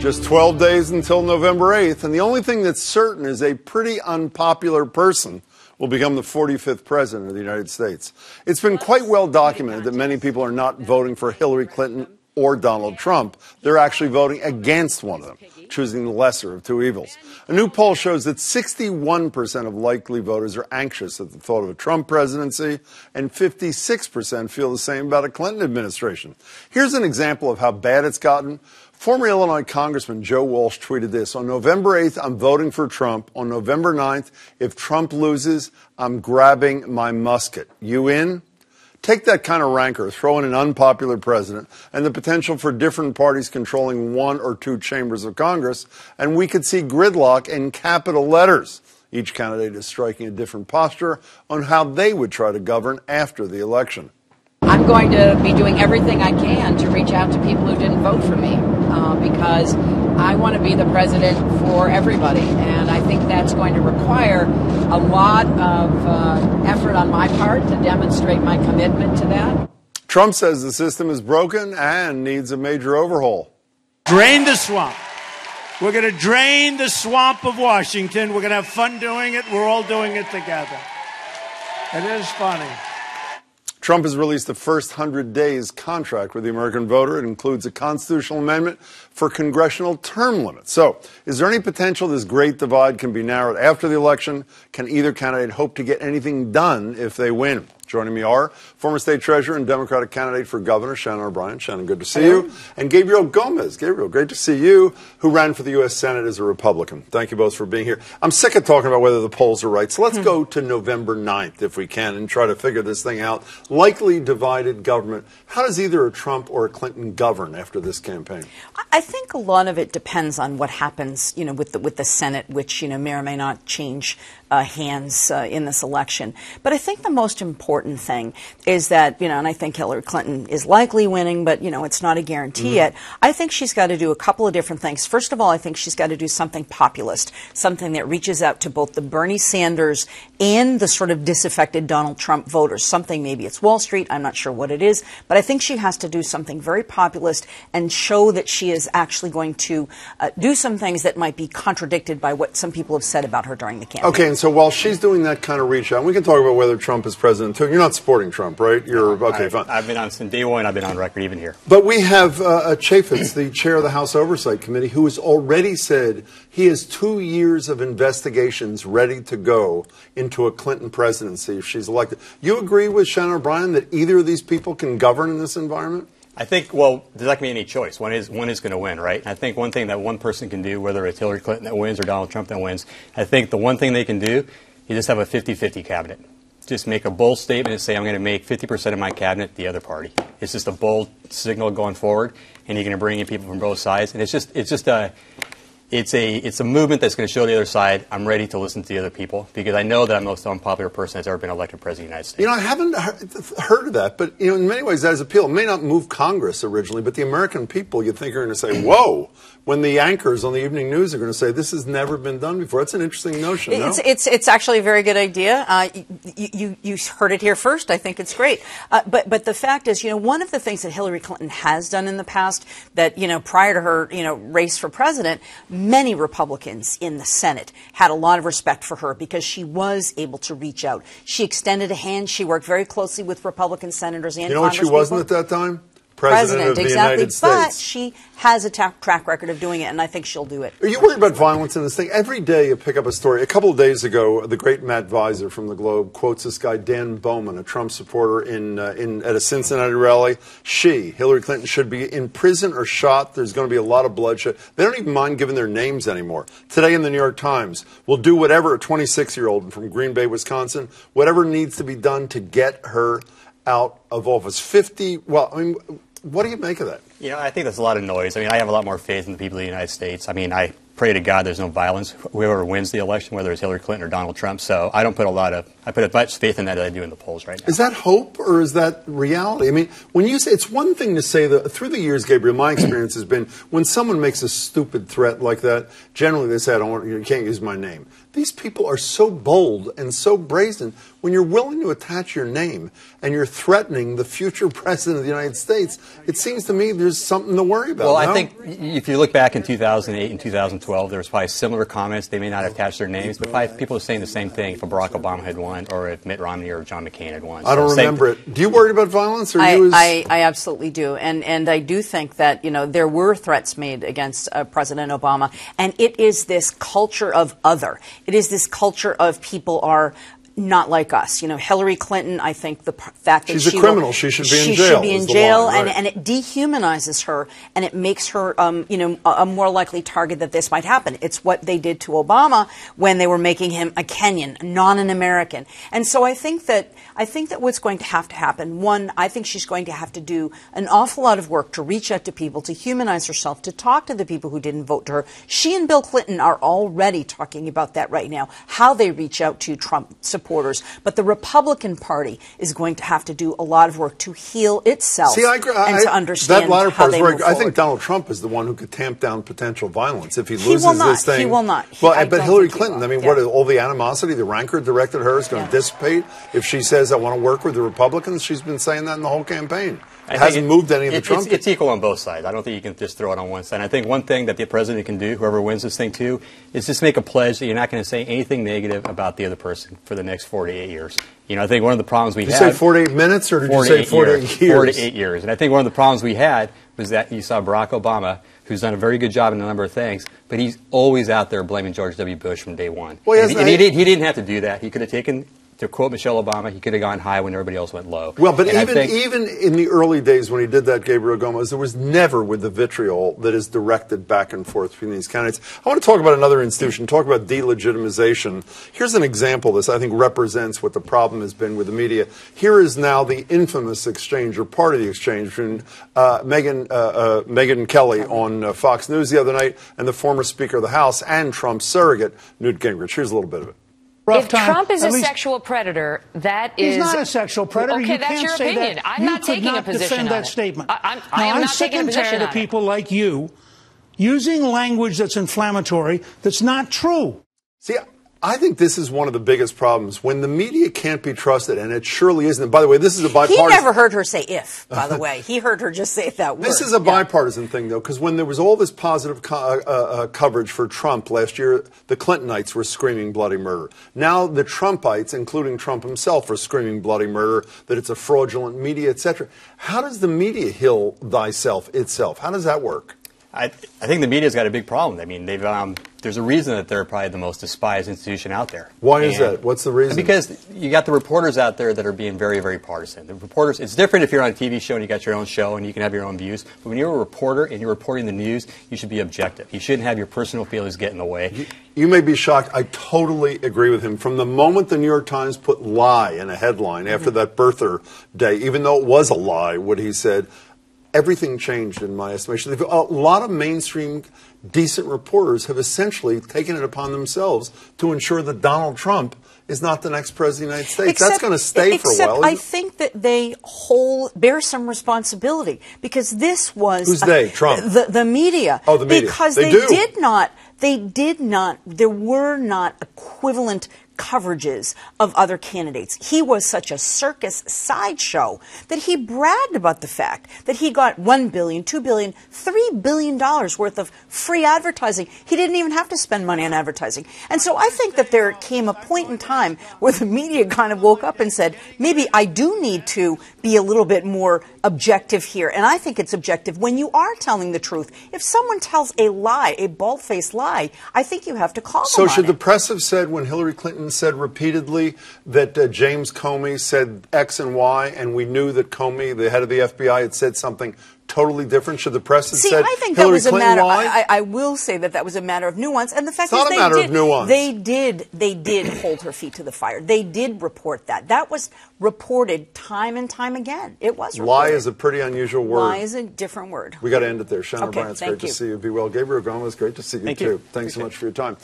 Just 12 days until November 8th, and the only thing that's certain is a pretty unpopular person will become the 45th president of the United States. It's been quite well documented that many people are not voting for Hillary Clinton or Donald Trump. They're actually voting against one of them, choosing the lesser of two evils. A new poll shows that 61% of likely voters are anxious at the thought of a Trump presidency, and 56% feel the same about a Clinton administration. Here's an example of how bad it's gotten. Former Illinois Congressman Joe Walsh tweeted this: on November 8th, I'm voting for Trump. On November 9th, if Trump loses, I'm grabbing my musket. You in? Take that kind of rancor, throw in an unpopular president, and the potential for different parties controlling one or two chambers of Congress, and we could see gridlock in capital letters. Each candidate is striking a different posture on how they would try to govern after the election. I'm going to be doing everything I can to reach out to people who didn't vote for me because I want to be the president for everybody. And I think that's going to require a lot of effort on my part to demonstrate my commitment to that. Trump says the system is broken and needs a major overhaul. Drain the swamp. We're going to drain the swamp of Washington. We're going to have fun doing it. We're all doing it together. It is funny. Trump has released the first 100 days contract with the American voter. It includes a constitutional amendment for congressional term limits. So, is there any potential this great divide can be narrowed after the election? Can either candidate hope to get anything done if they win? Joining me are former state treasurer and Democratic candidate for governor, Shannon O'Brien. Shannon, good to see you. And Gabriel Gomez. Gabriel, great to see you, who ran for the U.S. Senate as a Republican. Thank you both for being here. I'm sick of talking about whether the polls are right, so let's go to November 9th, if we can, and try to figure this thing out. Likely divided government. How does either a Trump or a Clinton govern after this campaign? I think a lot of it depends on what happens, with the Senate, which, may or may not change hands in this election. But I think the most important thing is that, and I think Hillary Clinton is likely winning, but, it's not a guarantee yet. I think she's got to do a couple of different things. First of all, I think she's got to do something populist, something that reaches out to both the Bernie Sanders and the sort of disaffected Donald Trump voters. Something, maybe it's Wall Street, I'm not sure what it is, but I think she has to do something very populist and show that she is actually going to do some things that might be contradicted by what some people have said about her during the campaign. Okay, and so while she's doing that kind of reach out, we can talk about whether Trump is president too. You're not supporting Trump, right? Okay, fine. I've been on since day one. I've been on record even here. But we have Chaffetz, the chair of the House Oversight Committee, who has already said he has 2 years of investigations ready to go into a Clinton presidency if she's elected. You agree with Shannon O'Brien that either of these people can govern in this environment? I think, well, there's not going to be any choice. One is going to win, right? And I think one thing that one person can do, whether it's Hillary Clinton that wins or Donald Trump that wins, I think the one thing they can do is just have a 50-50 cabinet. Just make a bold statement and say, I'm going to make 50% of my cabinet the other party. It's just a bold signal going forward, and you're going to bring in people from both sides. And it's a movement that's going to show the other side, I'm ready to listen to the other people, because I know that I'm the most unpopular person that's ever been elected president of the United States. I haven't heard of that, but, in many ways that has appeal. It may not move Congress originally, but the American people, you'd think, are going to say, whoa, when the anchors on the evening news are going to say, this has never been done before. That's an interesting notion, no? It's actually a very good idea. You heard it here first. I think it's great. But the fact is, one of the things that Hillary Clinton has done in the past that, prior to her, race for president, many Republicans in the Senate had a lot of respect for her because she was able to reach out. She extended a hand. She worked very closely with Republican senators and Congresspeople. You know what she wasn't at that time? President of the United States. But she has a track record of doing it, and I think she'll do it. Are you worried about violence in this thing? Every day you pick up a story. A couple of days ago, the great Matt Visor from the Globe quotes this guy, Dan Bowman, a Trump supporter at a Cincinnati rally. Hillary Clinton, should be in prison or shot. There's going to be a lot of bloodshed. They don't even mind giving their names anymore. Today in the New York Times, we'll do whatever, a 26-year-old from Green Bay, Wisconsin, whatever needs to be done to get her out of office. What do you make of that? I think that's a lot of noise. I have a lot more faith in the people of the United States. I pray to God there's no violence. Whoever wins the election, whether it's Hillary Clinton or Donald Trump. So I put as much faith in that as I do in the polls right now. Is that hope or is that reality? When you say, it's one thing to say that through the years, Gabriel, my experience has been when someone makes a stupid threat like that, generally they say, you can't use my name. These people are so bold and so brazen. when you're willing to attach your name and you're threatening the future president of the United States, it seems to me there's something to worry about. Well, I think if you look back in 2008 and 2012, there was probably similar comments. They may not attach their names, but probably people are saying the same thing if Barack Obama had won or if Mitt Romney or John McCain had won. I don't remember it. Do you worry about violence? Or I absolutely do. And I do think that, there were threats made against President Obama. And it is this culture of other. It is this culture of people are not like us. Hillary Clinton, I think the fact that she's a criminal. She should be in jail. She should be in jail, line, right. and it dehumanizes her, and it makes her, a more likely target that this might happen. It's what they did to Obama when they were making him a Kenyan, not an American. And so I think that what's going to happen, one, I think she's going to have to do an awful lot of work to reach out to people, to humanize herself, to talk to the people who didn't vote to her. She and Bill Clinton are already talking about that right now, how they reach out to Trump supporters. But the Republican Party is going to have to do a lot of work to heal itself and to understand that latter how part they is move where I think forward. Donald Trump is the one who could tamp down potential violence if he loses this thing. He will not. But Hillary Clinton, I mean, what is all the animosity, the rancor directed at her is going to dissipate if she says, I want to work with the Republicans? She's been saying that in the whole campaign. It hasn't moved any of the Trump. It's equal on both sides. I don't think you can just throw it on one side. I think one thing that the president can do, whoever wins this thing too, is just make a pledge that you're not going to say anything negative about the other person for the next 4 to 8 years. I think one of the problems we had... Did you say 4 to 8 minutes, or did you say 4 to 8 years? 4 to 8 years. And I think one of the problems we had was that you saw Barack Obama, who's done a very good job in a number of things, but he's always out there blaming George W. Bush from day one. Well, he didn't have to do that. He could have taken... To quote Michelle Obama, he could have gone high when everybody else went low. Well, but even in the early days when he did that, Gabriel Gomez, there was never with the vitriol that is directed back and forth between these candidates. I want to talk about another institution, talk about delegitimization. Here's an example this, I think, represents what the problem has been with the media. Here is now the infamous exchange, or part of the exchange, between Megyn Kelly on Fox News the other night and the former Speaker of the House and Trump's surrogate, Newt Gingrich. Here's a little bit of it. If Trump is a sexual predator, that is... He's not a sexual predator. Okay, you that's can't your say opinion. that. I'm not taking a position on it. You could not defend that statement. I'm sick and tired of people like you using language that's inflammatory that's not true. See, I think this is one of the biggest problems. When the media can't be trusted, and it surely isn't. And by the way, this is a bipartisan... He never heard her say if, by the way. He heard her just say that word. This is a bipartisan thing, though, because when there was all this positive coverage for Trump last year, the Clintonites were screaming bloody murder. Now the Trumpites, including Trump himself, are screaming bloody murder, that it's a fraudulent media, etc. How does the media heal itself? How does that work? I think the media's got a big problem. I mean, there's a reason that they're probably the most despised institution out there. Why is that? What's the reason? Because you got the reporters out there that are being very, very partisan. The reporters, it's different if you're on a TV show and you got your own show and you can have your own views. But when you're a reporter and you're reporting the news, you should be objective. You shouldn't have your personal feelings get in the way. You may be shocked. I totally agree with him. From the moment the New York Times put lie in a headline after that birther day, even though it was a lie, what he said, everything changed in my estimation. A lot of mainstream decent reporters have essentially taken it upon themselves to ensure that Donald Trump is not the next president of the United States. That's going to stay for a while. I think that they bear some responsibility, because this was... Who's they? Trump? The media. Oh, the media. Because they did not, there were not equivalent coverages of other candidates. He was such a circus sideshow that he bragged about the fact that he got $1 billion, $2 billion, $3 billion worth of free advertising. He didn't even have to spend money on advertising. And so I think that there came a point in time where the media kind of woke up and said, maybe I do need to be a little bit more objective here. And I think it's objective when you are telling the truth. If someone tells a lie, a bald-faced lie, I think you have to call them on it. So should the press have said, when Hillary Clinton said repeatedly that James Comey said X and Y, and we knew that Comey, the head of the FBI, had said something totally different? Should the press have said I think Hillary that was Clinton a matter. lied? I will say that was a matter of nuance, and the fact it's not is a matter of nuance. They did hold her feet to the fire. They did report that. That was reported time and time again. It was reported. Lie is a pretty unusual word. Lie is a different word. We got to end it there. Shannon Okay, O'Brien, it's great to see you. Be well. Gabriel Gomez, great to see you Thank too. you. Thanks so much for your time.